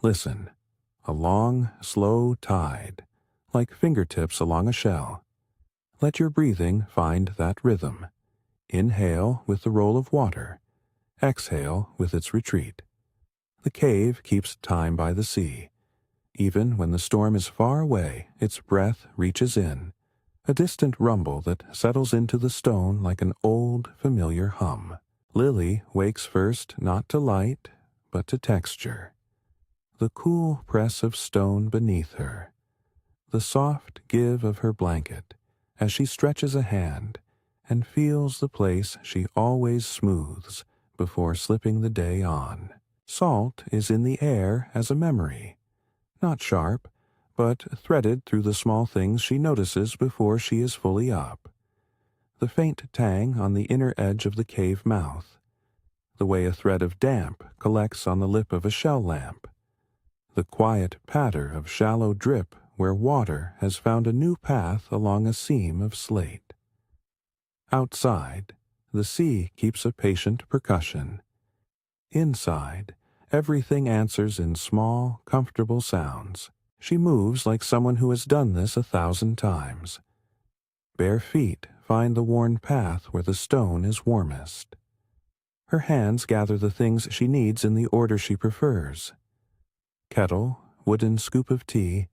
Listen, a long, slow tide, like fingertips along a shell. Let your breathing find that rhythm. Inhale with the roll of water. Exhale with its retreat. The cave keeps time by the sea. Even when the storm is far away, its breath reaches in, a distant rumble that settles into the stone like an old, familiar hum. Lily wakes first not to light, but to texture. The cool press of stone beneath her. The soft give of her blanket as she stretches a hand and feels the place she always smooths before slipping the day on. Salt is in the air as a memory, not sharp, but threaded through the small things she notices before she is fully up. The faint tang on the inner edge of the cave mouth, the way a thread of damp collects on the lip of a shell lamp, the quiet patter of shallow drip where water has found a new path along a seam of slate. Outside, the sea keeps a patient percussion. Inside, everything answers in small, comfortable sounds. She moves like someone who has done this 1,000 times. Bare feet find the worn path where the stone is warmest. Her hands gather the things she needs in the order she prefers. Kettle, wooden scoop of tea,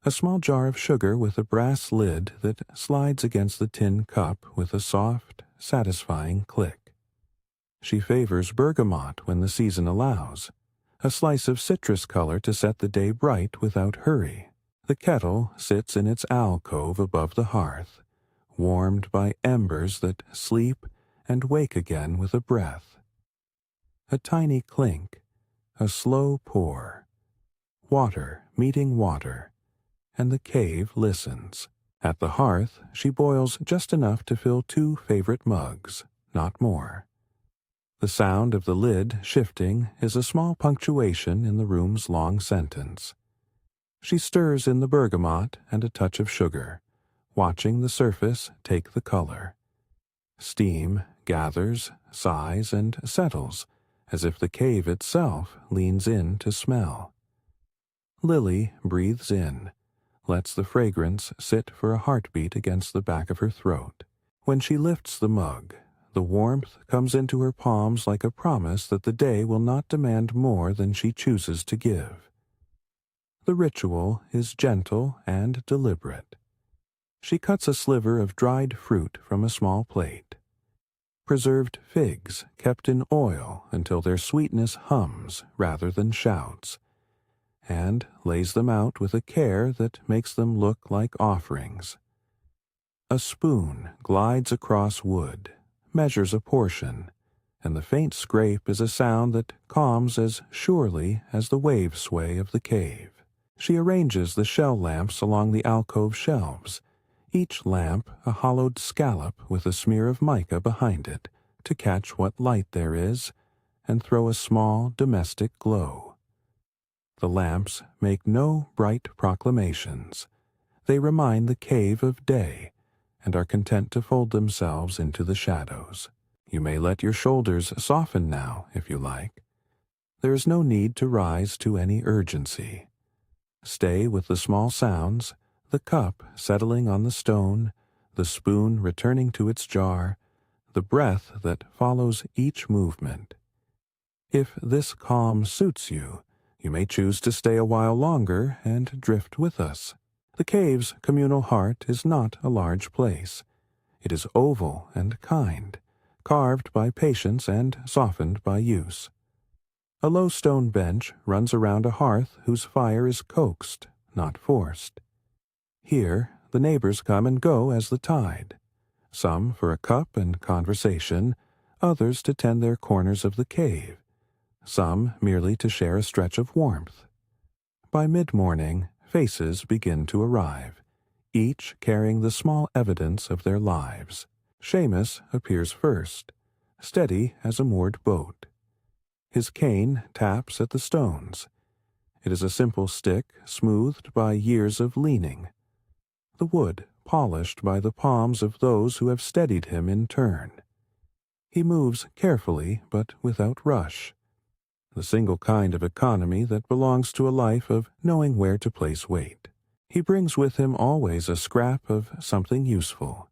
a small jar of sugar with a brass lid that slides against the tin cup with a soft, satisfying click. She favors bergamot when the season allows, a slice of citrus color to set the day bright without hurry. The kettle sits in its alcove above the hearth, warmed by embers that sleep and wake again with a breath. A tiny clink, a slow pour, water meeting water, and the cave listens. At the hearth, she boils just enough to fill 2 favorite mugs, not more. The sound of the lid shifting is a small punctuation in the room's long sentence. She stirs in the bergamot and a touch of sugar, watching the surface take the color. Steam gathers, sighs, and settles, as if the cave itself leans in to smell. Lily breathes in, lets the fragrance sit for a heartbeat against the back of her throat. When she lifts the mug, the warmth comes into her palms like a promise that the day will not demand more than she chooses to give. The ritual is gentle and deliberate. She cuts a sliver of dried fruit from a small plate. Preserved figs kept in oil until their sweetness hums rather than shouts, and lays them out with a care that makes them look like offerings. A spoon glides across wood, measures a portion, and the faint scrape is a sound that calms as surely as the wave sway of the cave. She arranges the shell lamps along the alcove shelves, each lamp a hollowed scallop with a smear of mica behind it, to catch what light there is and throw a small domestic glow. The lamps make no bright proclamations. They remind the cave of day, and are content to fold themselves into the shadows. You may let your shoulders soften now, if you like. There is no need to rise to any urgency. Stay with the small sounds, the cup settling on the stone, the spoon returning to its jar, the breath that follows each movement. If this calm suits you, you may choose to stay a while longer and drift with us. The cave's communal heart is not a large place. It is oval and kind, carved by patience and softened by use. A low stone bench runs around a hearth whose fire is coaxed, not forced. Here, the neighbors come and go as the tide, some for a cup and conversation, others to tend their corners of the cave, some merely to share a stretch of warmth. By mid-morning, faces begin to arrive, each carrying the small evidence of their lives. Seamus appears first, steady as a moored boat. His cane taps at the stones. It is a simple stick smoothed by years of leaning, the wood polished by the palms of those who have steadied him in turn. He moves carefully but without rush. the single kind of economy that belongs to a life of knowing where to place weight. He brings with him always a scrap of something useful,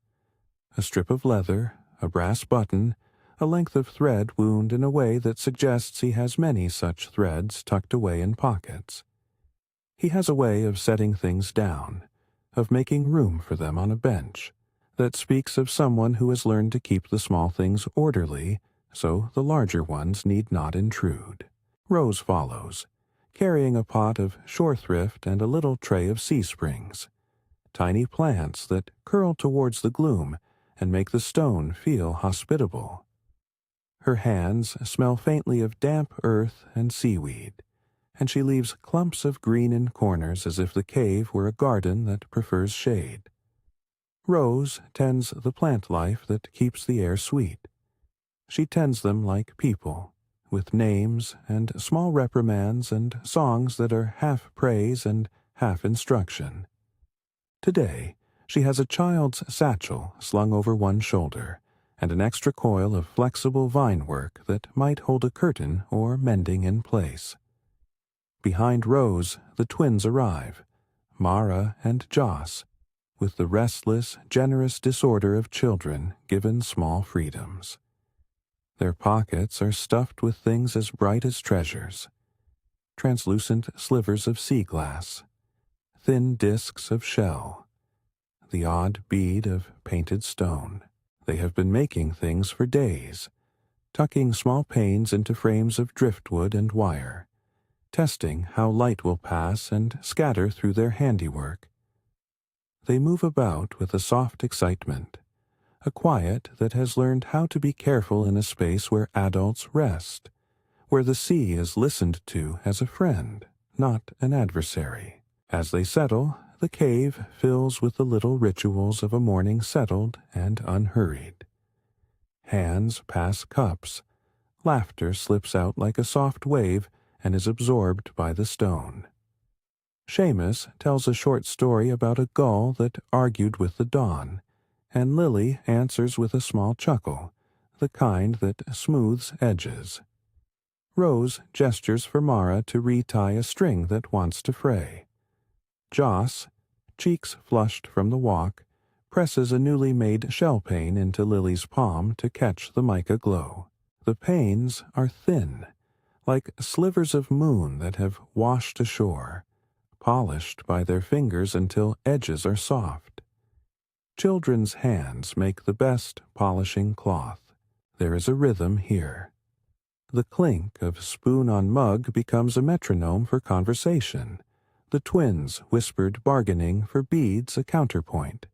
a strip of leather, a brass button, a length of thread wound in a way that suggests he has many such threads tucked away in pockets. He has a way of setting things down, of making room for them on a bench, that speaks of someone who has learned to keep the small things orderly, so the larger ones need not intrude. Rose follows, carrying a pot of shore thrift and a little tray of sea springs, tiny plants that curl towards the gloom and make the stone feel hospitable. Her hands smell faintly of damp earth and seaweed, and she leaves clumps of green in corners as if the cave were a garden that prefers shade. Rose tends the plant life that keeps the air sweet. She tends them like people, with names and small reprimands and songs that are half praise and half instruction. Today, she has a child's satchel slung over one shoulder, and an extra coil of flexible vine work that might hold a curtain or mending in place. Behind Rose, the twins arrive, Mara and Joss, with the restless, generous disorder of children given small freedoms. Their pockets are stuffed with things as bright as treasures, translucent slivers of sea glass, thin discs of shell, the odd bead of painted stone. They have been making things for days, tucking small panes into frames of driftwood and wire, testing how light will pass and scatter through their handiwork. They move about with a soft excitement, a quiet that has learned how to be careful in a space where adults rest, where the sea is listened to as a friend, not an adversary. As they settle, the cave fills with the little rituals of a morning settled and unhurried. Hands pass cups, laughter slips out like a soft wave and is absorbed by the stone. Seamus tells a short story about a gull that argued with the dawn, and Lily answers with a small chuckle, the kind that smooths edges. Rose gestures for Mara to retie a string that wants to fray. Joss, cheeks flushed from the walk, presses a newly made shell pane into Lily's palm to catch the mica glow. The panes are thin, like slivers of moon that have washed ashore, polished by their fingers until edges are soft. Children's hands make the best polishing cloth. There is a rhythm here. The clink of spoon on mug becomes a metronome for conversation, the twins whispered bargaining for beads a counterpoint,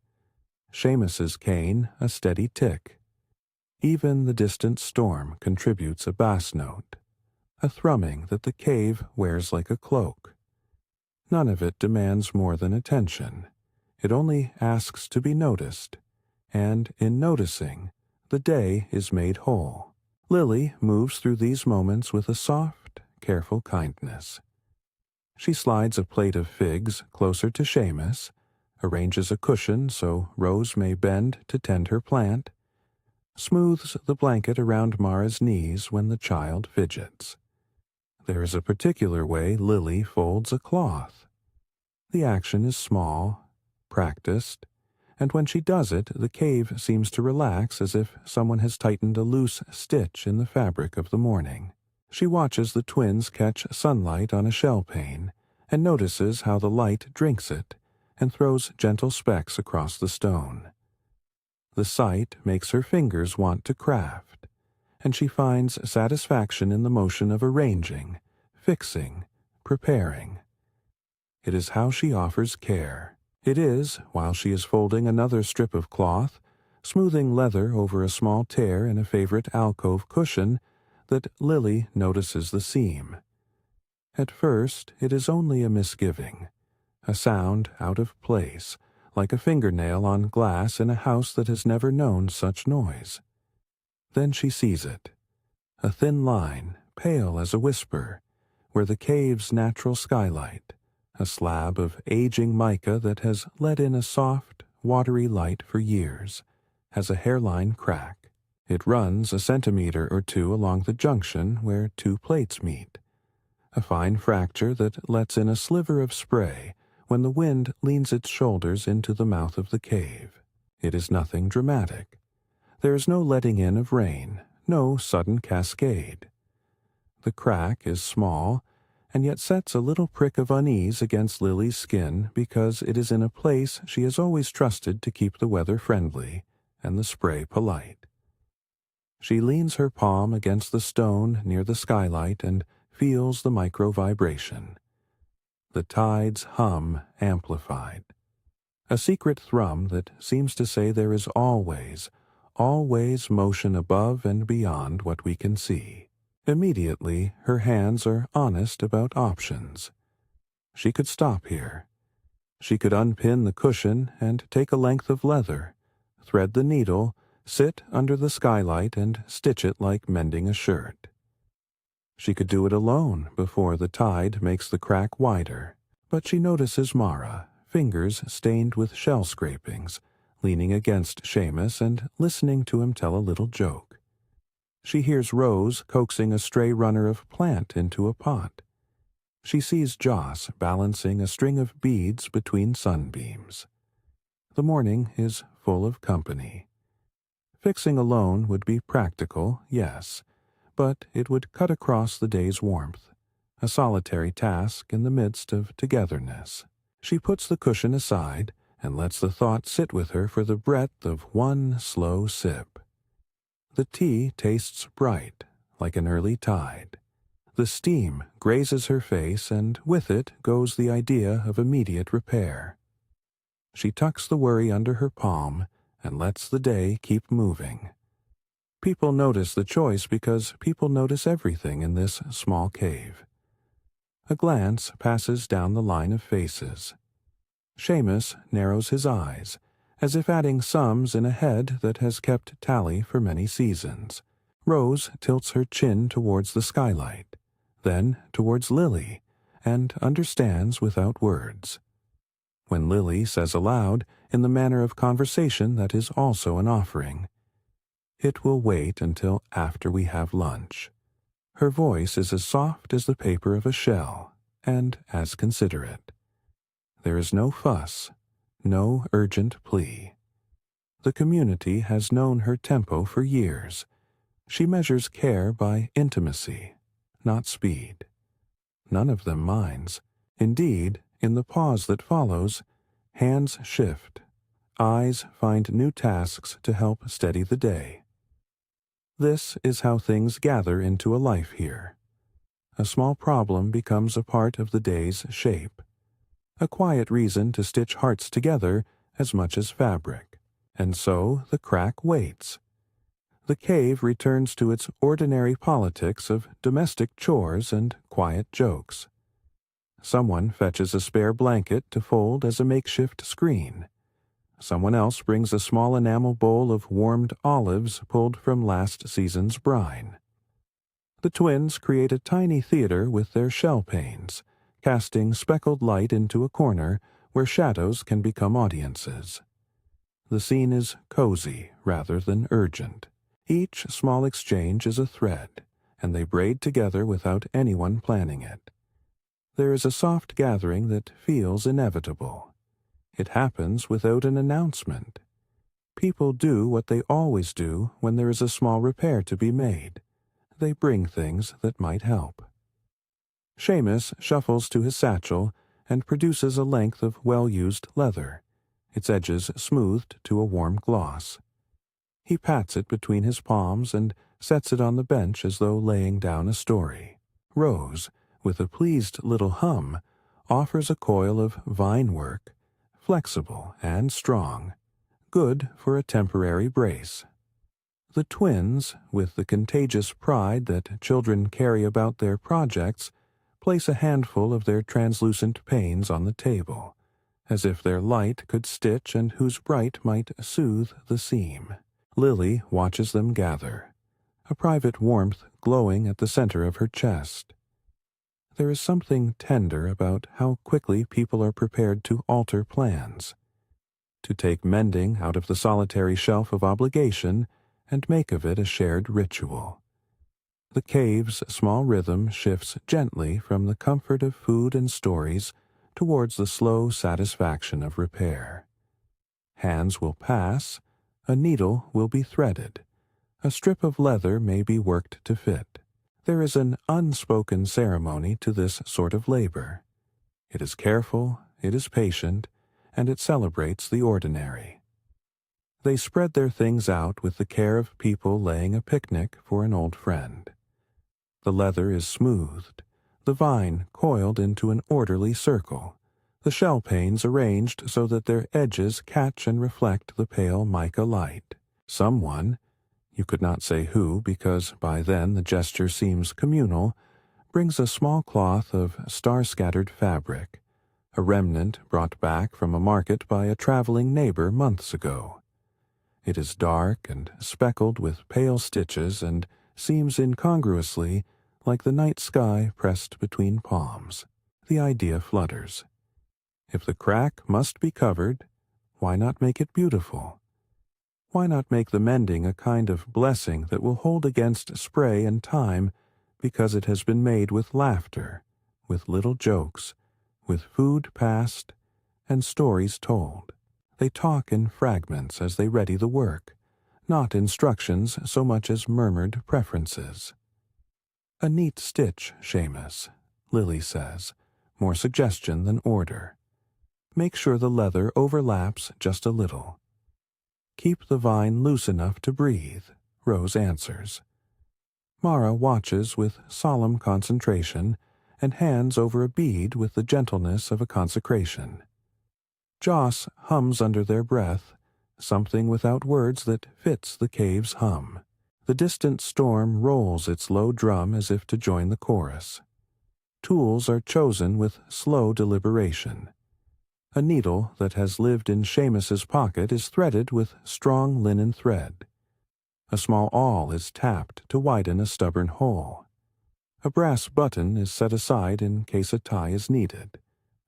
Seamus's cane a steady tick. Even the distant storm contributes a bass note, a thrumming that the cave wears like a cloak. None of it demands more than attention. It only asks to be noticed, and in noticing, the day is made whole. Lily moves through these moments with a soft, careful kindness. She slides a plate of figs closer to Seamus, arranges a cushion so Rose may bend to tend her plant, smooths the blanket around Mara's knees when the child fidgets. There is a particular way Lily folds a cloth. The action is small, practiced, and when she does it, the cave seems to relax as if someone has tightened a loose stitch in the fabric of the morning. She watches the twins catch sunlight on a shell pane and notices how the light drinks it and throws gentle specks across the stone. The sight makes her fingers want to craft, and she finds satisfaction in the motion of arranging, fixing, preparing. It is how she offers care. It is, while she is folding another strip of cloth, smoothing leather over a small tear in a favorite alcove cushion, that Lily notices the seam. At first, it is only a misgiving, a sound out of place, like a fingernail on glass in a house that has never known such noise. Then she sees it, a thin line, pale as a whisper, where the cave's natural skylight, a slab of aging mica that has let in a soft, watery light for years, has a hairline crack. It runs a centimeter or two along the junction where two plates meet, a fine fracture that lets in a sliver of spray when the wind leans its shoulders into the mouth of the cave. It is nothing dramatic. There is no letting in of rain, no sudden cascade. The crack is small, and yet sets a little prick of unease against Lily's skin because it is in a place she has always trusted to keep the weather friendly and the spray polite. She leans her palm against the stone near the skylight and feels the micro-vibration. The tide's hum amplified. A secret thrum that seems to say there is always motion above and beyond what we can see. Immediately, her hands are honest about options. She could stop here. She could unpin the cushion and take a length of leather, thread the needle, sit under the skylight and stitch it like mending a shirt. She could do it alone before the tide makes the crack wider, but she notices Mara, fingers stained with shell scrapings, leaning against Seamus and listening to him tell a little joke. She hears Rose coaxing a stray runner of plant into a pot. She sees Joss balancing a string of beads between sunbeams. The morning is full of company. Fixing alone would be practical, yes, but it would cut across the day's warmth, a solitary task in the midst of togetherness. She puts the cushion aside and lets the thought sit with her for the breadth of one slow sip. The tea tastes bright, like an early tide. The steam grazes her face, and with it goes the idea of immediate repair. She tucks the worry under her palm and lets the day keep moving. People notice the choice because people notice everything in this small cave. A glance passes down the line of faces. Seamus narrows his eyes, as if adding sums in a head that has kept tally for many seasons. Rose tilts her chin towards the skylight, then towards Lily, and understands without words. When Lily says aloud, in the manner of conversation that is also an offering, "It will wait until after we have lunch." Her voice is as soft as the paper of a shell, and as considerate. There is no fuss, no urgent plea. The community has known her tempo for years. She measures care by intimacy, not speed. None of them minds. Indeed, in the pause that follows, hands shift, eyes find new tasks to help steady the day. This is how things gather into a life here. A small problem becomes a part of the day's shape. A quiet reason to stitch hearts together as much as fabric. And so the crack waits. The cave returns to its ordinary politics of domestic chores and quiet jokes. Someone fetches a spare blanket to fold as a makeshift screen. Someone else brings a small enamel bowl of warmed olives pulled from last season's brine. The twins create a tiny theater with their shell panes, casting speckled light into a corner where shadows can become audiences. The scene is cozy rather than urgent. Each small exchange is a thread, and they braid together without anyone planning it. There is a soft gathering that feels inevitable. It happens without an announcement. People do what they always do when there is a small repair to be made. They bring things that might help. Seamus shuffles to his satchel and produces a length of well-used leather, its edges smoothed to a warm gloss. He pats it between his palms and sets it on the bench as though laying down a story. Rose, with a pleased little hum, offers a coil of vine work, flexible and strong, good for a temporary brace. The twins, with the contagious pride that children carry about their projects, place a handful of their translucent panes on the table, as if their light could stitch and whose bright might soothe the seam. Lily watches them gather, a private warmth glowing at the center of her chest. There is something tender about how quickly people are prepared to alter plans, to take mending out of the solitary shelf of obligation and make of it a shared ritual. The cave's small rhythm shifts gently from the comfort of food and stories towards the slow satisfaction of repair. Hands will pass, a needle will be threaded, a strip of leather may be worked to fit. There is an unspoken ceremony to this sort of labor. It is careful, it is patient, and it celebrates the ordinary. They spread their things out with the care of people laying a picnic for an old friend. The leather is smoothed, the vine coiled into an orderly circle, the shell panes arranged so that their edges catch and reflect the pale mica light. Someone, you could not say who because by then the gesture seems communal, brings a small cloth of star-scattered fabric, a remnant brought back from a market by a traveling neighbor months ago. It is dark and speckled with pale stitches and seems incongruously like the night sky pressed between palms. The idea flutters. If the crack must be covered, why not make it beautiful? Why not make the mending a kind of blessing that will hold against spray and time because it has been made with laughter, with little jokes, with food passed, and stories told? They talk in fragments as they ready the work, not instructions so much as murmured preferences. A neat stitch, Seamus, Lily says, more suggestion than order. Make sure the leather overlaps just a little. Keep the vine loose enough to breathe, Rose answers. Mara watches with solemn concentration and hands over a bead with the gentleness of a consecration. Joss hums under their breath, something without words that fits the cave's hum. The distant storm rolls its low drum as if to join the chorus. Tools are chosen with slow deliberation. A needle that has lived in Seamus's pocket is threaded with strong linen thread. A small awl is tapped to widen a stubborn hole. A brass button is set aside in case a tie is needed.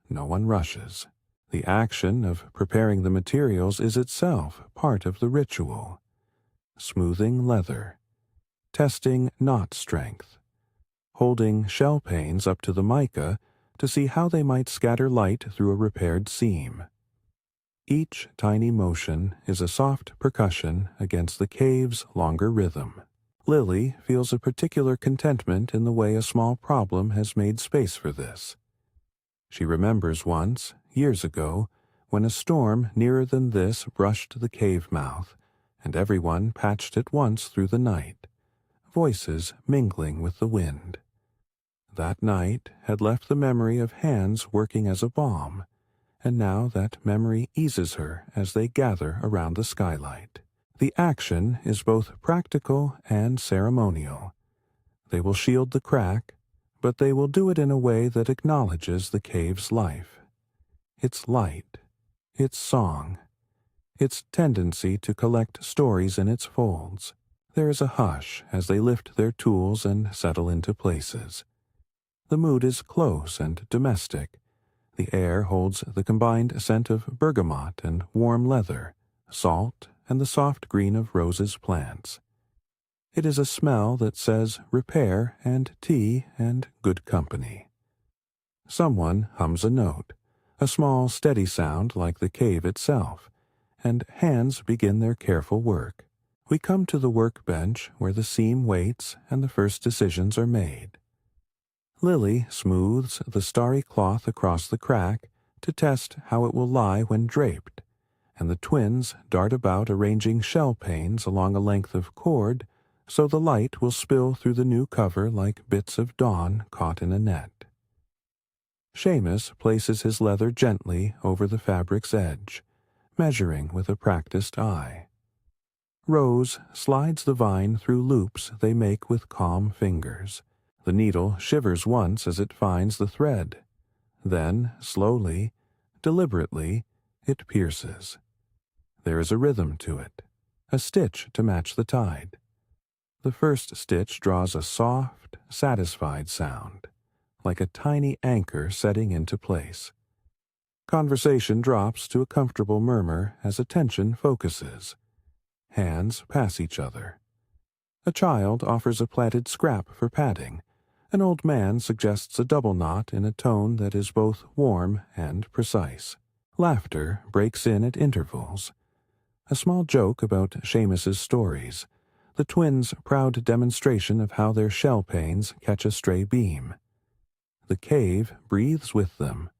No one rushes. The action of preparing the materials is itself part of the ritual. Smoothing leather, testing knot strength, holding shell panes up to the mica to see how they might scatter light through a repaired seam. Each tiny motion is a soft percussion against the cave's longer rhythm. Lily feels a particular contentment in the way a small problem has made space for this. She remembers once, years ago, when a storm nearer than this brushed the cave mouth, and everyone patched at once through the night, voices mingling with the wind. That night had left the memory of hands working as a balm, and now that memory eases her as they gather around the skylight. The action is both practical and ceremonial. They will shield the crack, but they will do it in a way that acknowledges the cave's life, its light, its song, its tendency to collect stories in its folds. There is a hush as they lift their tools and settle into places. The mood is close and domestic. The air holds the combined scent of bergamot and warm leather, salt, and the soft green of Rose's plants. It is a smell that says repair and tea and good company. Someone hums a note, a small steady sound like the cave itself, and hands begin their careful work. We come to the workbench where the seam waits and the first decisions are made. Lily smooths the starry cloth across the crack to test how it will lie when draped, and the twins dart about arranging shell panes along a length of cord so the light will spill through the new cover like bits of dawn caught in a net. Seamus places his leather gently over the fabric's edge, measuring with a practiced eye. Rose slides the vine through loops they make with calm fingers. The needle shivers once as it finds the thread. Then, slowly, deliberately, it pierces. There is a rhythm to it, a stitch to match the tide. The first stitch draws a soft, satisfied sound, like a tiny anchor setting into place. Conversation drops to a comfortable murmur as attention focuses. Hands pass each other. A child offers a plaited scrap for padding. An old man suggests a double knot in a tone that is both warm and precise. Laughter breaks in at intervals. A small joke about Seamus's stories, the twins' proud demonstration of how their shell panes catch a stray beam. The cave breathes with them,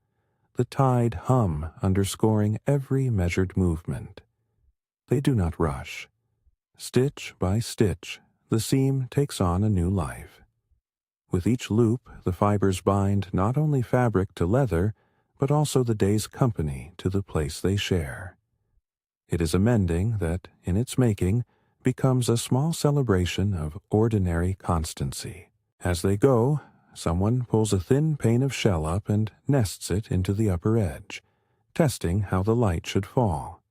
the tide hum underscoring every measured movement. They do not rush. Stitch by stitch, the seam takes on a new life. With each loop, the fibers bind not only fabric to leather, but also the day's company to the place they share. It is a mending that, in its making, becomes a small celebration of ordinary constancy. As they go, someone pulls a thin pane of shell up and nests it into the upper edge, testing how the light should fall.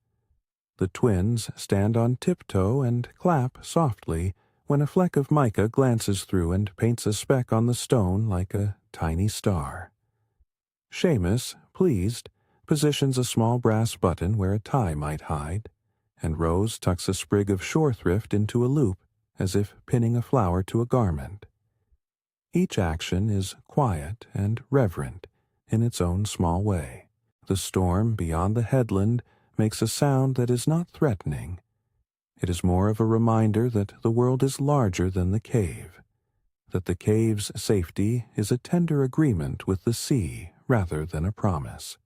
The twins stand on tiptoe and clap softly when a fleck of mica glances through and paints a speck on the stone like a tiny star. Seamus, pleased, positions a small brass button where a tie might hide, and Rose tucks a sprig of shore thrift into a loop as if pinning a flower to a garment. Each action is quiet and reverent in its own small way. The storm beyond the headland makes a sound that is not threatening. It is more of a reminder that the world is larger than the cave, that the cave's safety is a tender agreement with the sea rather than a promise.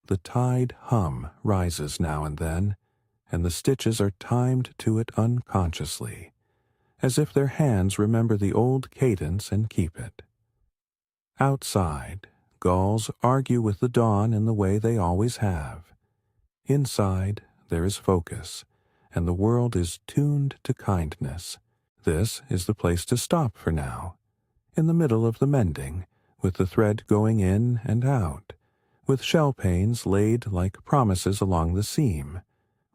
The tide hum rises now and then, and the stitches are timed to it unconsciously, as if their hands remember the old cadence and keep it. Outside, gulls argue with the dawn in the way they always have. Inside, there is focus, and the world is tuned to kindness. This is the place to stop for now, in the middle of the mending, with the thread going in and out, with shell panes laid like promises along the seam,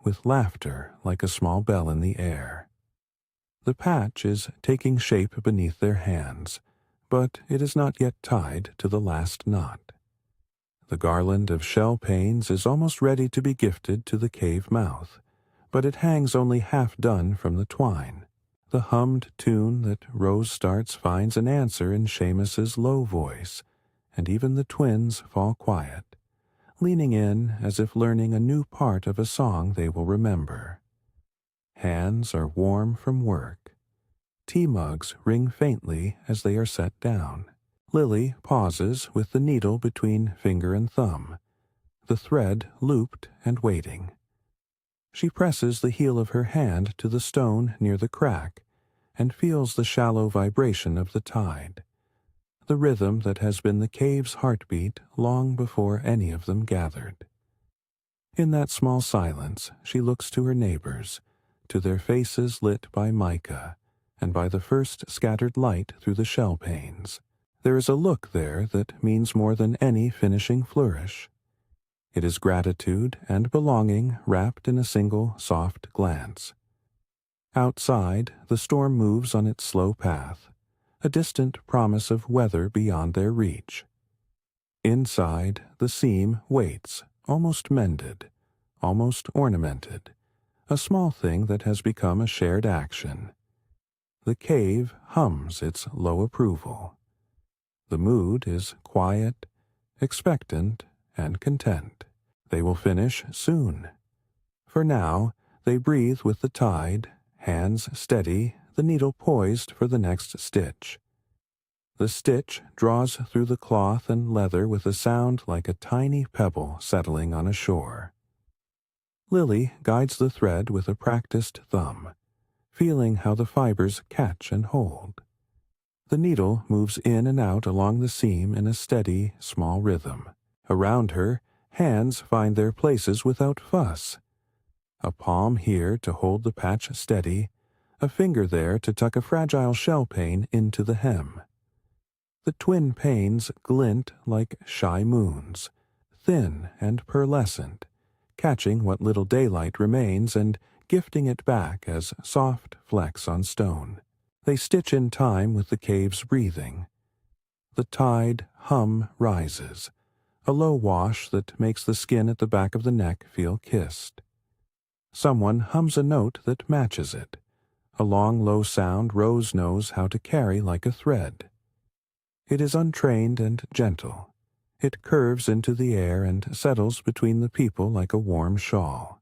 with laughter like a small bell in the air. The patch is taking shape beneath their hands, but it is not yet tied to the last knot. The garland of shell panes is almost ready to be gifted to the cave mouth, but it hangs only half done from the twine. The hummed tune that Rose starts finds an answer in Seamus's low voice, and even the twins fall quiet, leaning in as if learning a new part of a song they will remember. Hands are warm from work. Tea mugs ring faintly as they are set down. Lily pauses with the needle between finger and thumb, the thread looped and waiting. She presses the heel of her hand to the stone near the crack and feels the shallow vibration of the tide, the rhythm that has been the cave's heartbeat long before any of them gathered. In that small silence, she looks to her neighbors, to their faces lit by mica and by the first scattered light through the shell panes. There is a look there that means more than any finishing flourish. It is gratitude and belonging wrapped in a single soft glance. Outside, the storm moves on its slow path, a distant promise of weather beyond their reach. Inside, the seam waits, almost mended, almost ornamented, a small thing that has become a shared action. The cave hums its low approval. The mood is quiet, expectant, and content. They will finish soon. For now, they breathe with the tide, hands steady, the needle poised for the next stitch. The stitch draws through the cloth and leather with a sound like a tiny pebble settling on a shore. Lily guides the thread with a practiced thumb, feeling how the fibers catch and hold. The needle moves in and out along the seam in a steady, small rhythm. Around her, hands find their places without fuss. A palm here to hold the patch steady, a finger there to tuck a fragile shell pane into the hem. The twin panes glint like shy moons, thin and pearlescent, catching what little daylight remains and gifting it back as soft flecks on stone. They stitch in time with the cave's breathing. The tide hum rises, a low wash that makes the skin at the back of the neck feel kissed. Someone hums a note that matches it, a long, low sound Rose knows how to carry like a thread. It is untrained and gentle. It curves into the air and settles between the people like a warm shawl.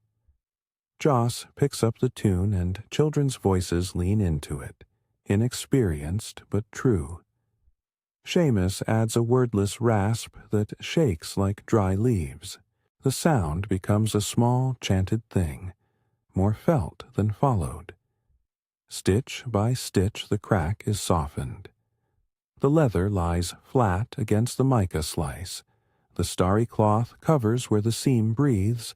Joss picks up the tune and children's voices lean into it, inexperienced but true. Seamus adds a wordless rasp that shakes like dry leaves. The sound becomes a small chanted thing, more felt than followed. Stitch by stitch the crack is softened. The leather lies flat against the mica slice. The starry cloth covers where the seam breathes,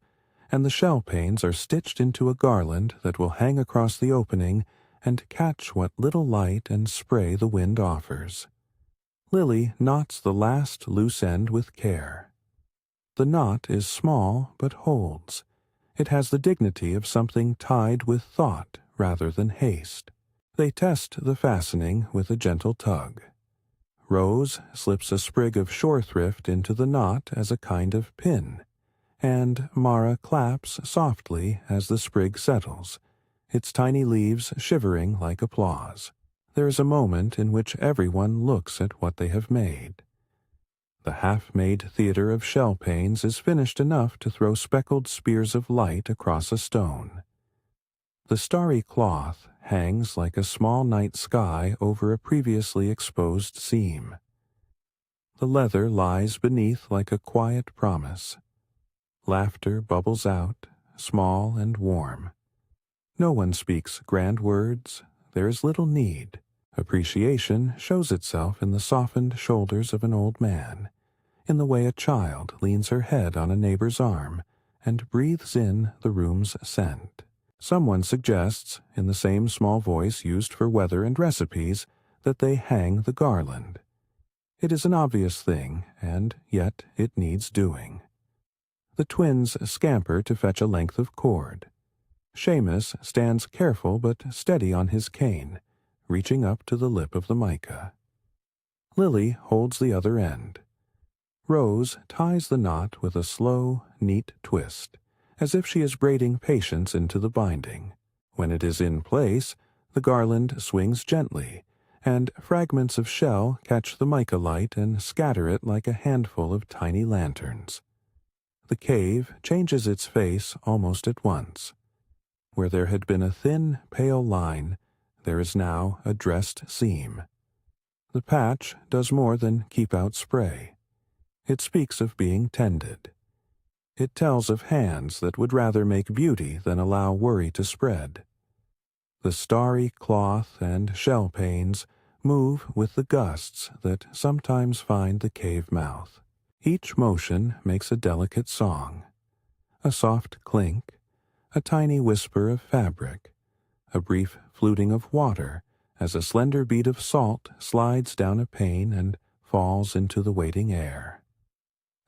and the shell panes are stitched into a garland that will hang across the opening and catch what little light and spray the wind offers. Lily knots the last loose end with care. The knot is small but holds. It has the dignity of something tied with thought rather than haste. They test the fastening with a gentle tug. Rose slips a sprig of shorethrift into the knot as a kind of pin, and Mara claps softly as the sprig settles, its tiny leaves shivering like applause. There is a moment in which everyone looks at what they have made. The half-made theater of shell panes is finished enough to throw speckled spears of light across a stone. The starry cloth hangs like a small night sky over a previously exposed seam. The leather lies beneath like a quiet promise. Laughter bubbles out, small and warm. No one speaks grand words. There is little need. Appreciation shows itself in the softened shoulders of an old man, in the way a child leans her head on a neighbor's arm and breathes in the room's scent. Someone suggests, in the same small voice used for weather and recipes, that they hang the garland. It is an obvious thing, and yet it needs doing. The twins scamper to fetch a length of cord. Seamus stands careful but steady on his cane, reaching up to the lip of the mica. Lily holds the other end. Rose ties the knot with a slow, neat twist, as if she is braiding patience into the binding. When it is in place, the garland swings gently, and fragments of shell catch the mica light and scatter it like a handful of tiny lanterns. The cave changes its face almost at once. Where there had been a thin, pale line, there is now a dressed seam. The patch does more than keep out spray. It speaks of being tended. It tells of hands that would rather make beauty than allow worry to spread. The starry cloth and shell panes move with the gusts that sometimes find the cave mouth. Each motion makes a delicate song. A soft clink, a tiny whisper of fabric, a brief fluting of water as a slender bead of salt slides down a pane and falls into the waiting air.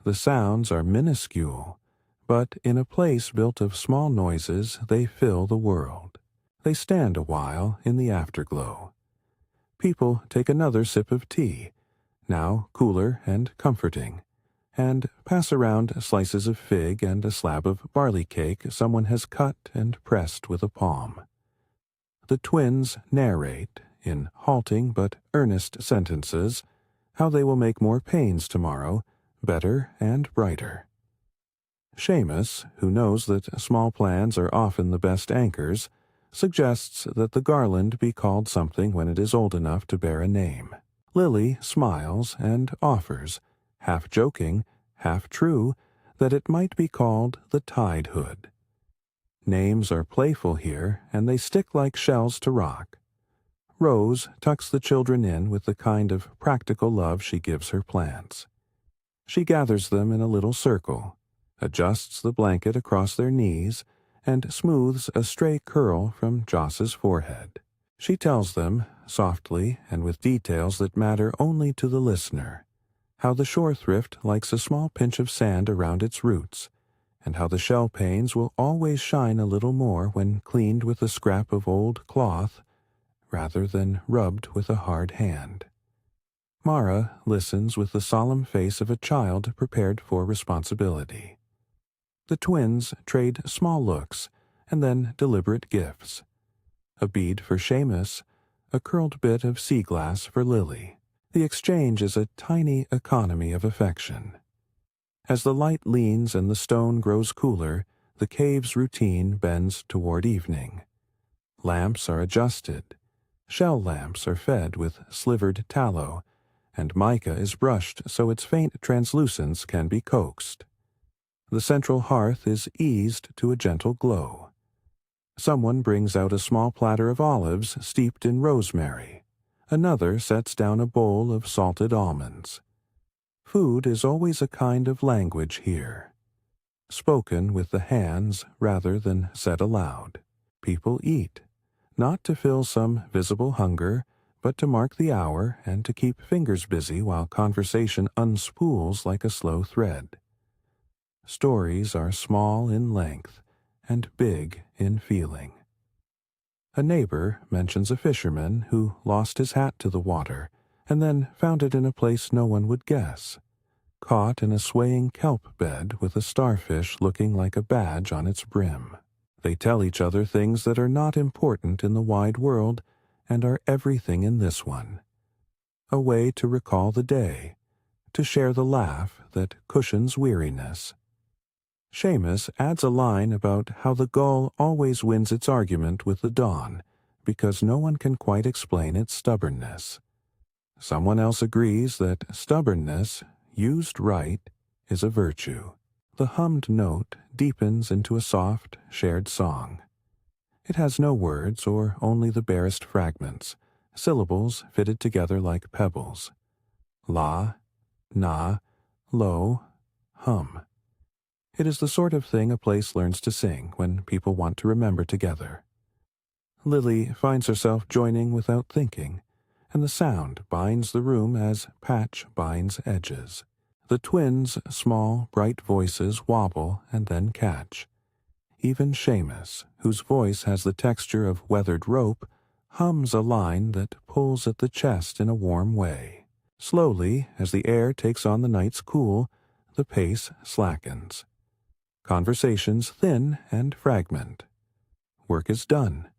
The sounds are minuscule, but in a place built of small noises they fill the world. They stand a while in the afterglow. People take another sip of tea, now cooler and comforting, and pass around slices of fig and a slab of barley cake someone has cut and pressed with a palm. The twins narrate, in halting but earnest sentences, how they will make more pains tomorrow, better and brighter. Seamus, who knows that small plans are often the best anchors, suggests that the garland be called something when it is old enough to bear a name. Lily smiles and offers, half joking, half true, that it might be called the tide hood. Names are playful here, and they stick like shells to rock. Rose tucks the children in with the kind of practical love she gives her plants. She gathers them in a little circle, adjusts the blanket across their knees, and smooths a stray curl from Joss's forehead. She tells them, softly and with details that matter only to the listener, how the shorethrift likes a small pinch of sand around its roots, and how the shell panes will always shine a little more when cleaned with a scrap of old cloth rather than rubbed with a hard hand. Mara listens with the solemn face of a child prepared for responsibility. The twins trade small looks and then deliberate gifts. A bead for Seamus, a curled bit of sea glass for Lily. The exchange is a tiny economy of affection. As the light leans and the stone grows cooler, the cave's routine bends toward evening. Lamps are adjusted. Shell lamps are fed with slivered tallow, and mica is brushed so its faint translucence can be coaxed. The central hearth is eased to a gentle glow. Someone brings out a small platter of olives steeped in rosemary. Another sets down a bowl of salted almonds. Food is always a kind of language here, spoken with the hands rather than said aloud. People eat, not to fill some visible hunger, but to mark the hour and to keep fingers busy while conversation unspools like a slow thread. Stories are small in length and big in feeling. A neighbor mentions a fisherman who lost his hat to the water and then found it in a place no one would guess, caught in a swaying kelp bed with a starfish looking like a badge on its brim. They tell each other things that are not important in the wide world and are everything in this one. A way to recall the day, to share the laugh that cushions weariness. Seamus adds a line about how the gull always wins its argument with the dawn, because no one can quite explain its stubbornness. Someone else agrees that stubbornness, used right, is a virtue. The hummed note deepens into a soft, shared song. It has no words or only the barest fragments, syllables fitted together like pebbles. La, na, lo, hum. It is the sort of thing a place learns to sing when people want to remember together. Lily finds herself joining without thinking, and the sound binds the room as patch binds edges. The twins' small, bright voices wobble and then catch. Even Seamus, whose voice has the texture of weathered rope, hums a line that pulls at the chest in a warm way. Slowly, as the air takes on the night's cool, the pace slackens. Conversations thin and fragment. Work is done.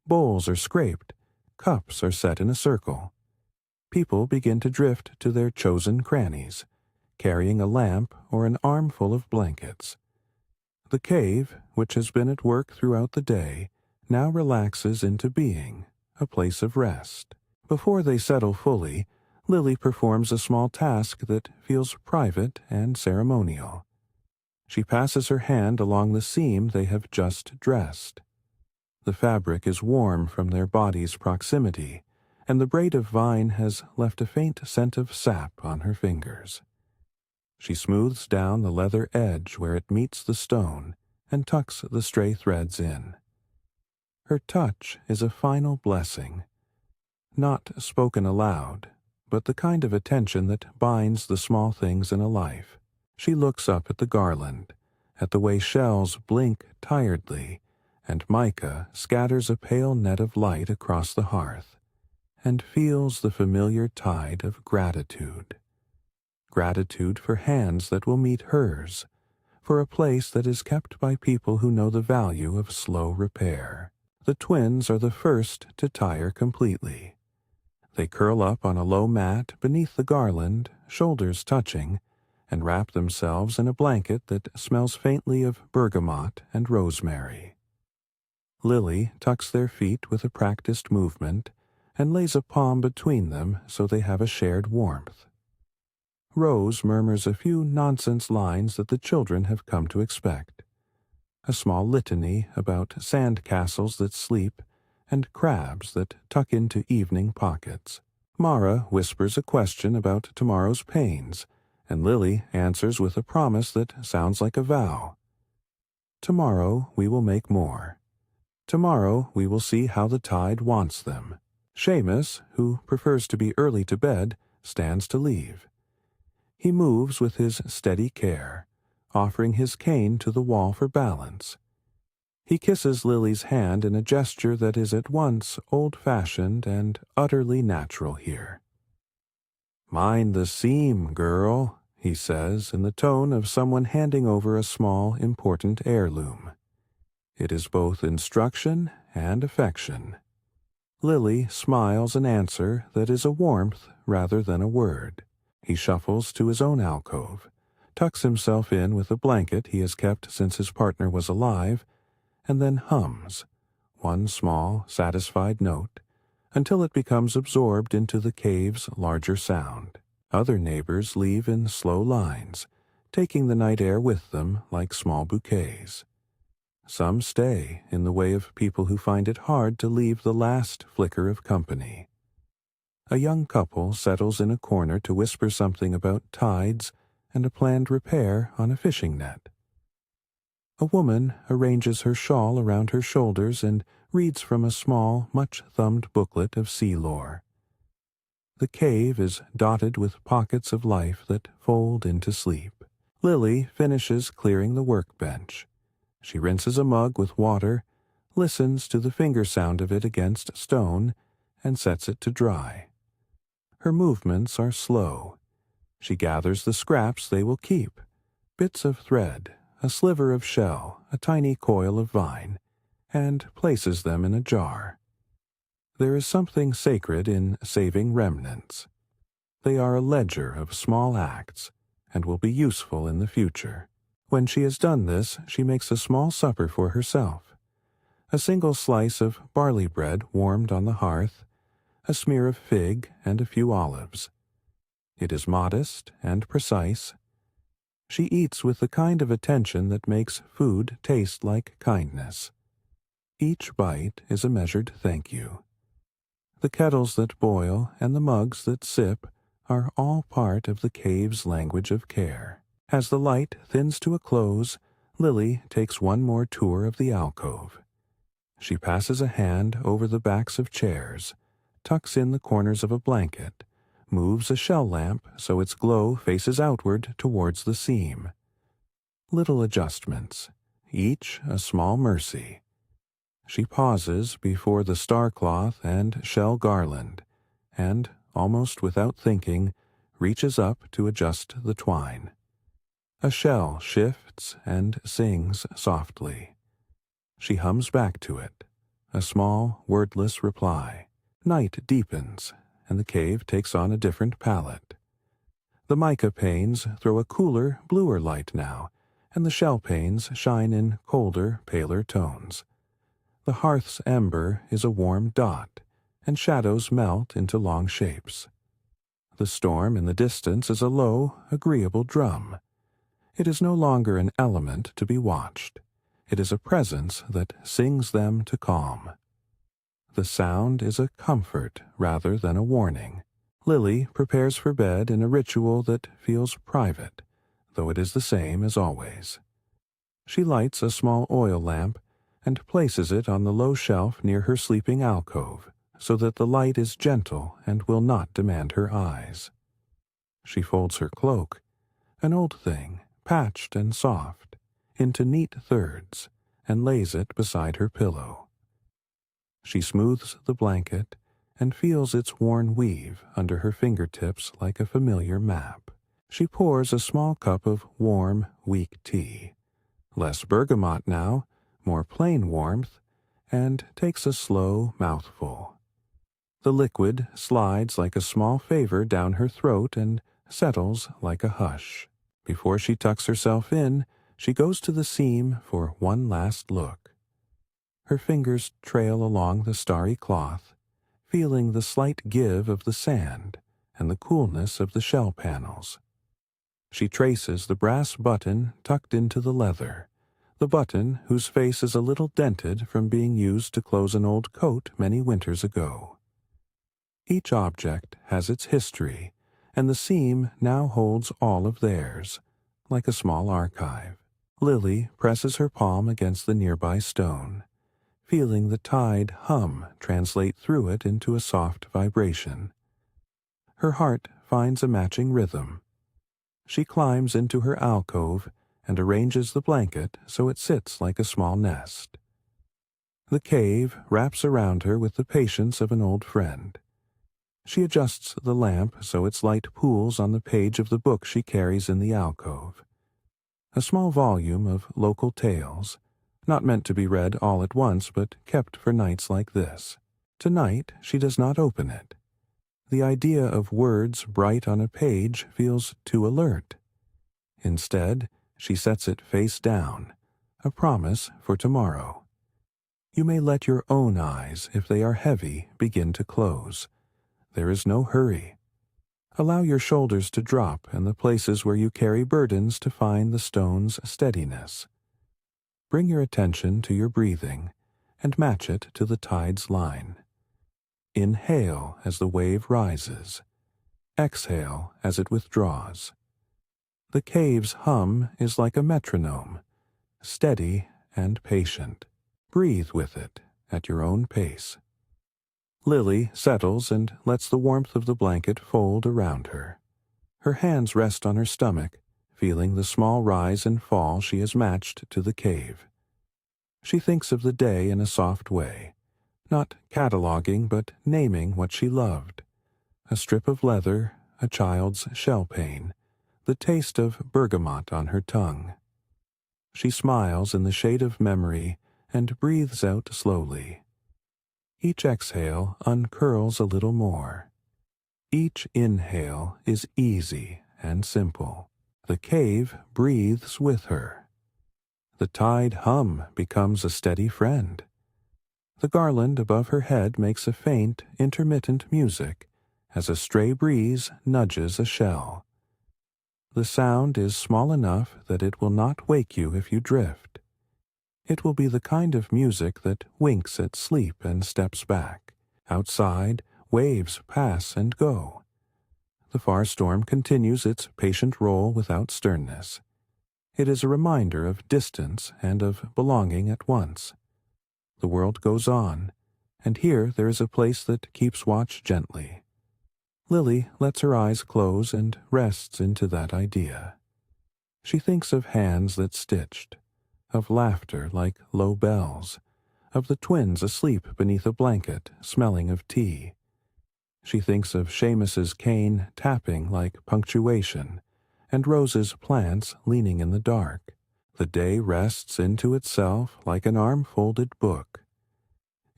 Bowls are scraped. Cups are set in a circle. People begin to drift to their chosen crannies, carrying a lamp or an armful of blankets. The cave, which has been at work throughout the day, now relaxes into being, a place of rest. Before they settle fully, Lily performs a small task that feels private and ceremonial. She passes her hand along the seam they have just dressed. The fabric is warm from their bodies' proximity, and the braid of vine has left a faint scent of sap on her fingers. She smooths down the leather edge where it meets the stone and tucks the stray threads in. Her touch is a final blessing, not spoken aloud, but the kind of attention that binds the small things in a life. She looks up at the garland, at the way shells blink tiredly, and mica scatters a pale net of light across the hearth, and feels the familiar tide of gratitude. Gratitude for hands that will meet hers, for a place that is kept by people who know the value of slow repair. The twins are the first to tire completely. They curl up on a low mat beneath the garland, shoulders touching, and wrap themselves in a blanket that smells faintly of bergamot and rosemary. Lily tucks their feet with a practiced movement and lays a palm between them so they have a shared warmth. Rose murmurs a few nonsense lines that the children have come to expect. A small litany about sand castles that sleep and crabs that tuck into evening pockets. Mara whispers a question about tomorrow's pains, and Lily answers with a promise that sounds like a vow. Tomorrow we will make more. Tomorrow we will see how the tide wants them. Seamus, who prefers to be early to bed, stands to leave. He moves with his steady care, offering his cane to the wall for balance. He kisses Lily's hand in a gesture that is at once old-fashioned and utterly natural here. "Mind the seam, girl," he says in the tone of someone handing over a small, important heirloom. It is both instruction and affection. Lily smiles an answer that is a warmth rather than a word. He shuffles to his own alcove, tucks himself in with a blanket he has kept since his partner was alive, and then hums, one small, satisfied note, until it becomes absorbed into the cave's larger sound. Other neighbors leave in slow lines, taking the night air with them like small bouquets. Some stay in the way of people who find it hard to leave the last flicker of company. A young couple settles in a corner to whisper something about tides and a planned repair on a fishing net. A woman arranges her shawl around her shoulders and reads from a small, much-thumbed booklet of sea lore. The cave is dotted with pockets of life that fold into sleep. Lily finishes clearing the workbench. She rinses a mug with water, listens to the finger sound of it against stone, and sets it to dry. Her movements are slow. She gathers the scraps they will keep, bits of thread, a sliver of shell, a tiny coil of vine, and places them in a jar. There is something sacred in saving remnants. They are a ledger of small acts and will be useful in the future. When she has done this, she makes a small supper for herself. A single slice of barley bread warmed on the hearth, a smear of fig, and a few olives. It is modest and precise. She eats with the kind of attention that makes food taste like kindness. Each bite is a measured thank you. The kettles that boil and the mugs that sip are all part of the cave's language of care. As the light thins to a close, Lily takes one more tour of the alcove. She passes a hand over the backs of chairs, tucks in the corners of a blanket, moves a shell lamp so its glow faces outward towards the seam. Little adjustments, each a small mercy. She pauses before the star-cloth and shell garland, and, almost without thinking, reaches up to adjust the twine. A shell shifts and sings softly. She hums back to it, a small, wordless reply. Night deepens, and the cave takes on a different palette. The mica panes throw a cooler, bluer light now, and the shell panes shine in colder, paler tones. The hearth's ember is a warm dot, and shadows melt into long shapes. The storm in the distance is a low, agreeable drum. It is no longer an element to be watched. It is a presence that sings them to calm. The sound is a comfort rather than a warning. Lily prepares for bed in a ritual that feels private, though it is the same as always. She lights a small oil lamp and places it on the low shelf near her sleeping alcove, so that the light is gentle and will not demand her eyes. She folds her cloak, an old thing, patched and soft, into neat thirds, and lays it beside her pillow. She smooths the blanket and feels its worn weave under her fingertips like a familiar map. She pours a small cup of warm, weak tea, less bergamot now, more plain warmth, and takes a slow mouthful. The liquid slides like a small favor down her throat and settles like a hush. Before she tucks herself in, she goes to the seam for one last look. Her fingers trail along the starry cloth, feeling the slight give of the sand and the coolness of the shell panels. She traces the brass button tucked into the leather, the button whose face is a little dented from being used to close an old coat many winters ago. Each object has its history, and the seam now holds all of theirs, like a small archive. Lily presses her palm against the nearby stone, feeling the tide hum translate through it into a soft vibration. Her heart finds a matching rhythm. She climbs into her alcove and arranges the blanket so it sits like a small nest. The cave wraps around her with the patience of an old friend. She adjusts the lamp so its light pools on the page of the book she carries in the alcove. A small volume of local tales, not meant to be read all at once but kept for nights like this. Tonight she does not open it. The idea of words bright on a page feels too alert. Instead, she sets it face down, a promise for tomorrow. You may let your own eyes, if they are heavy, begin to close. There is no hurry. Allow your shoulders to drop and the places where you carry burdens to find the stone's steadiness. Bring your attention to your breathing and match it to the tide's line. Inhale as the wave rises. Exhale as it withdraws. The cave's hum is like a metronome, steady and patient. Breathe with it at your own pace. Lily settles and lets the warmth of the blanket fold around her. Her hands rest on her stomach, feeling the small rise and fall she has matched to the cave. She thinks of the day in a soft way, not cataloging but naming what she loved. A strip of leather, a child's shell pain, the taste of bergamot on her tongue. She smiles in the shade of memory and breathes out slowly. Each exhale uncurls a little more. Each inhale is easy and simple. The cave breathes with her. The tide hum becomes a steady friend. The garland above her head makes a faint, intermittent music as a stray breeze nudges a shell. The sound is small enough that it will not wake you if you drift. It will be the kind of music that winks at sleep and steps back. Outside, waves pass and go. The far storm continues its patient roll without sternness. It is a reminder of distance and of belonging at once. The world goes on, and here there is a place that keeps watch gently. Lily lets her eyes close and rests into that idea. She thinks of hands that stitched, of laughter like low bells, of the twins asleep beneath a blanket, smelling of tea. She thinks of Seamus's cane tapping like punctuation, and Rose's plants leaning in the dark. The day rests into itself like an arm-folded book.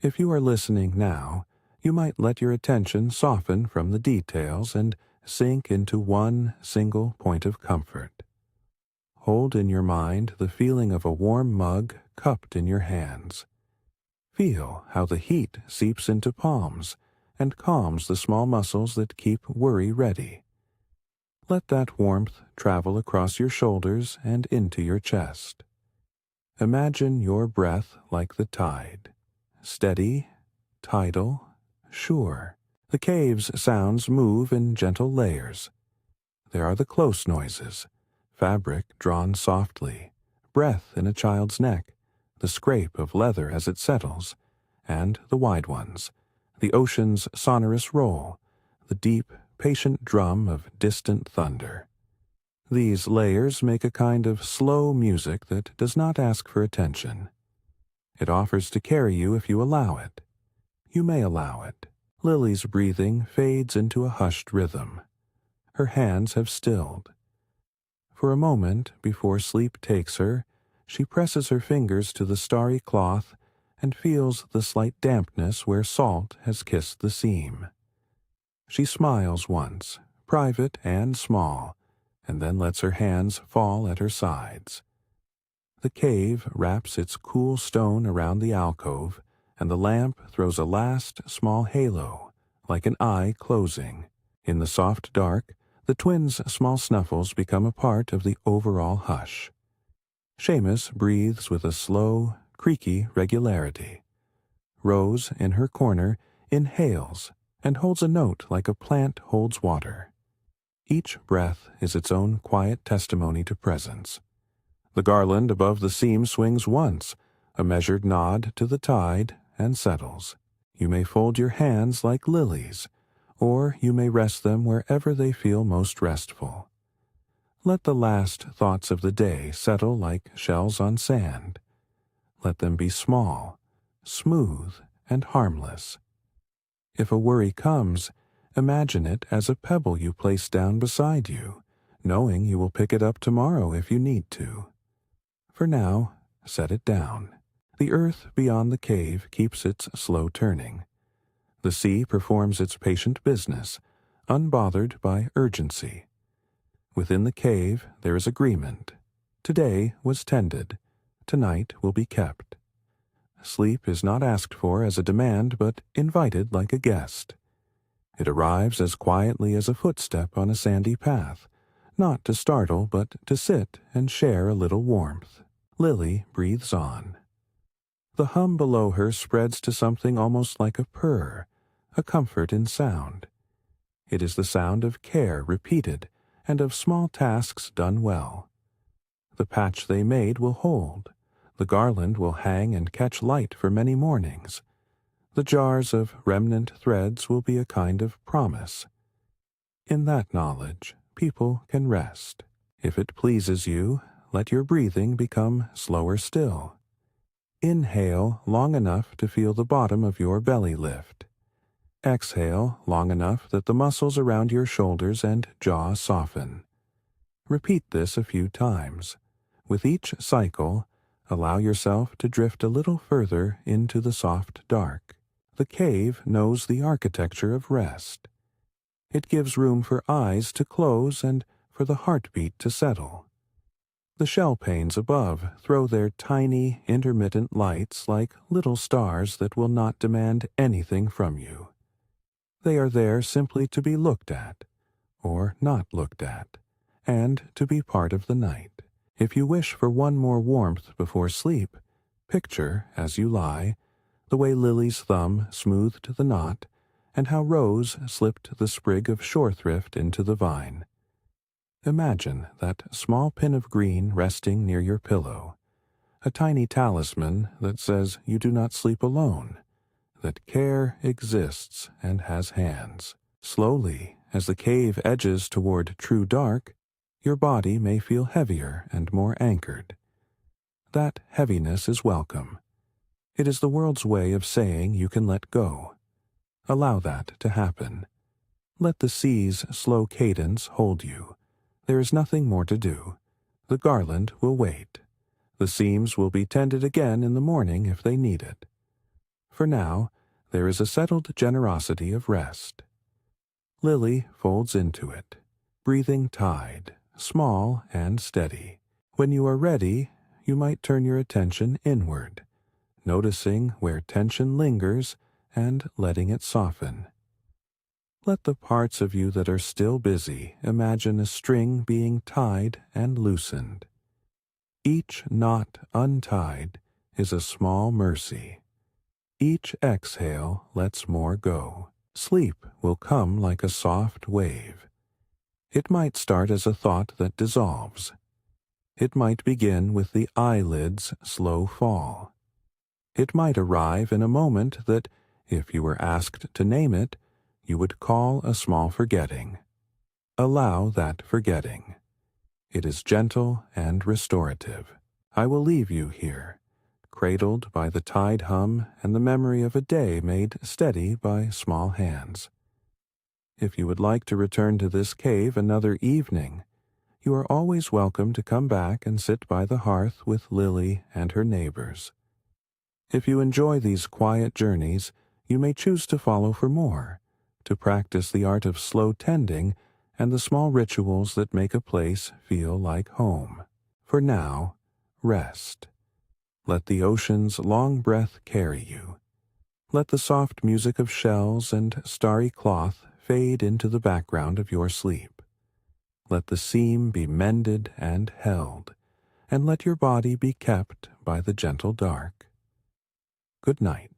If you are listening now, you might let your attention soften from the details and sink into one single point of comfort. Hold in your mind the feeling of a warm mug cupped in your hands. Feel how the heat seeps into palms and calms the small muscles that keep worry ready. Let that warmth travel across your shoulders and into your chest. Imagine your breath like the tide. Steady, tidal, sure. The cave's sounds move in gentle layers. There are the close noises, fabric drawn softly, breath in a child's neck, the scrape of leather as it settles, and the wide ones, the ocean's sonorous roll, the deep, patient drum of distant thunder. These layers make a kind of slow music that does not ask for attention. It offers to carry you if you allow it. You may allow it. Lily's breathing fades into a hushed rhythm. Her hands have stilled. For a moment before sleep takes her, she presses her fingers to the starry cloth and feels the slight dampness where salt has kissed the seam. She smiles once, private and small, and then lets her hands fall at her sides. The cave wraps its cool stone around the alcove, and the lamp throws a last small halo, like an eye closing. In the soft dark, the twins' small snuffles become a part of the overall hush. Seamus breathes with a slow, creaky regularity. Rose, in her corner, inhales and holds a note like a plant holds water. Each breath is its own quiet testimony to presence. The garland above the seam swings once, a measured nod to the tide, and settles. You may fold your hands like lilies, or you may rest them wherever they feel most restful. Let the last thoughts of the day settle like shells on sand. Let them be small, smooth, and harmless. If a worry comes, imagine it as a pebble you place down beside you, knowing you will pick it up tomorrow if you need to. For now, set it down. The earth beyond the cave keeps its slow turning. The sea performs its patient business, unbothered by urgency. Within the cave there is agreement. Today was tended. Tonight will be kept. Sleep is not asked for as a demand, but invited like a guest. It arrives as quietly as a footstep on a sandy path, not to startle, but to sit and share a little warmth. Lily breathes on. The hum below her spreads to something almost like a purr, a comfort in sound. It is the sound of care repeated and of small tasks done well. The patch they made will hold. The garland will hang and catch light for many mornings. The jars of remnant threads will be a kind of promise. In that knowledge, people can rest. If it pleases you, let your breathing become slower still. Inhale long enough to feel the bottom of your belly lift. Exhale long enough that the muscles around your shoulders and jaw soften. Repeat this a few times. With each cycle, allow yourself to drift a little further into the soft dark. The cave knows the architecture of rest. It gives room for eyes to close and for the heartbeat to settle. The shell panes above throw their tiny, intermittent lights like little stars that will not demand anything from you. They are there simply to be looked at, or not looked at, and to be part of the night. If you wish for one more warmth before sleep, picture, as you lie, the way Lily's thumb smoothed the knot, and how Rose slipped the sprig of shorethrift into the vine. Imagine that small pin of green resting near your pillow, a tiny talisman that says you do not sleep alone, that care exists and has hands. Slowly, as the cave edges toward true dark, your body may feel heavier and more anchored. That heaviness is welcome. It is the world's way of saying you can let go. Allow that to happen. Let the sea's slow cadence hold you. There is nothing more to do. The garland will wait. The seams will be tended again in the morning if they need it. For now, there is a settled generosity of rest. Lily folds into it, breathing tide, small and steady. When you are ready, you might turn your attention inward, noticing where tension lingers and letting it soften. Let the parts of you that are still busy imagine a string being tied and loosened. Each knot untied is a small mercy. Each exhale lets more go. Sleep will come like a soft wave. It might start as a thought that dissolves. It might begin with the eyelids' slow fall. It might arrive in a moment that, if you were asked to name it, you would call a small forgetting. Allow that forgetting. It is gentle and restorative. I will leave you here, cradled by the tide hum and the memory of a day made steady by small hands. If you would like to return to this cave another evening, you are always welcome to come back and sit by the hearth with Lily and her neighbors. If you enjoy these quiet journeys, you may choose to follow for more, to practice the art of slow tending and the small rituals that make a place feel like home. For now, rest. Let the ocean's long breath carry you. Let the soft music of shells and starry cloth fade into the background of your sleep. Let the seam be mended and held, and let your body be kept by the gentle dark. Good night.